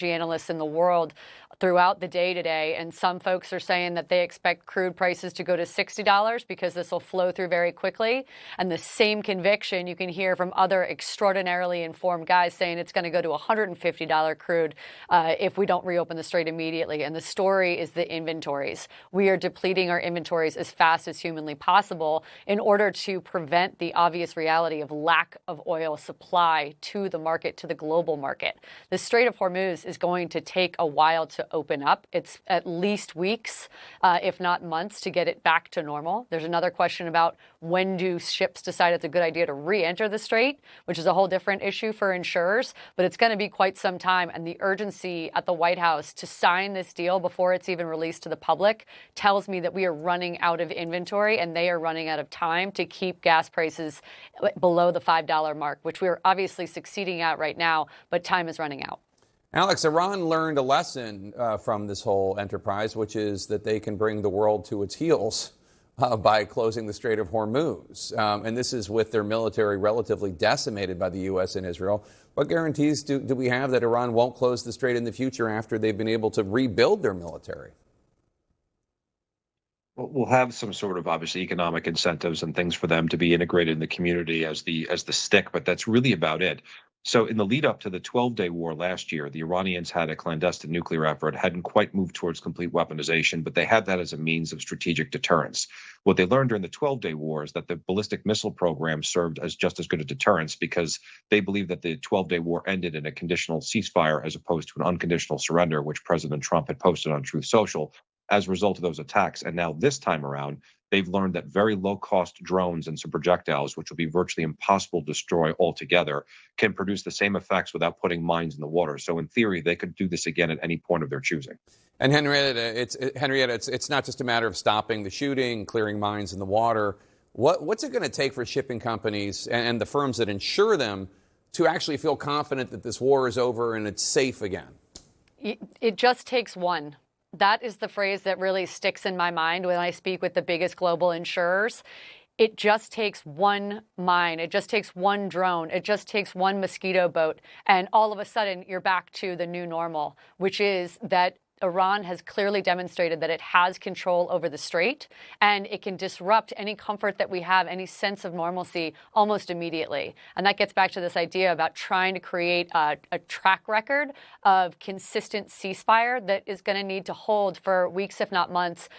analysts in the world throughout the day today, and some folks are saying that they expect crude prices to go to $60 because this will flow through very quickly. And the same conviction you can hear from other extraordinarily informed guys saying it's going to go to $150 crude if we don't reopen the strait immediately. And the story is the inventories. We are depleting our inventories as fast as humanly possible in order to prevent the obvious reality of lack of oil supply to the market, to the global market. The Strait of Hormuz is going to take a while to open up. It's at least weeks, if not months, to get it back to normal. There's another question about when do ships decide it's a good idea to re-enter the strait, which is a whole different issue for insurers, but it's going to be quite some time. And the urgency at the White House to sign this deal before it's even released to the public tells me that we are running out of inventory and they are running out of time to keep gas prices below the $5 mark, which we are obviously succeeding at right now, but time is running out. Alex, Iran learned a lesson from this whole enterprise, which is that they can bring the world to its heels by closing the Strait of Hormuz. And this is with their military relatively decimated by the U.S. and Israel. What guarantees do we have that Iran won't close the strait in the future after they've been able to rebuild their military? We'll have some sort of obviously economic incentives and things for them to be integrated in the community as the stick, but that's really about it. So in the lead up to the 12-day war last year, the Iranians had a clandestine nuclear effort, hadn't quite moved towards complete weaponization, but they had that as a means of strategic deterrence. What they learned during the 12-day war is that the ballistic missile program served as just as good a deterrence because they believe that the 12-day war ended in a conditional ceasefire as opposed to an unconditional surrender, which President Trump had posted on Truth Social as a result of those attacks. And now this time around, they've learned that very low-cost drones and some projectiles, which will be virtually impossible to destroy altogether, can produce the same effects without putting mines in the water. So in theory, they could do this again at any point of their choosing. And Henrietta, it's not just a matter of stopping the shooting, clearing mines in the water. What's it going to take for shipping companies and the firms that insure them to actually feel confident that this war is over and it's safe again? It just takes one. That is the phrase that really sticks in my mind when I speak with the biggest global insurers. It just takes one mine. It just takes one drone. It just takes one mosquito boat. And all of a sudden, you're back to the new normal, which is that Iran has clearly demonstrated that it has control over the strait, and it can disrupt any comfort that we have, any sense of normalcy almost immediately. And that gets back to this idea about trying to create a track record of consistent ceasefire that is going to need to hold for weeks, if not months,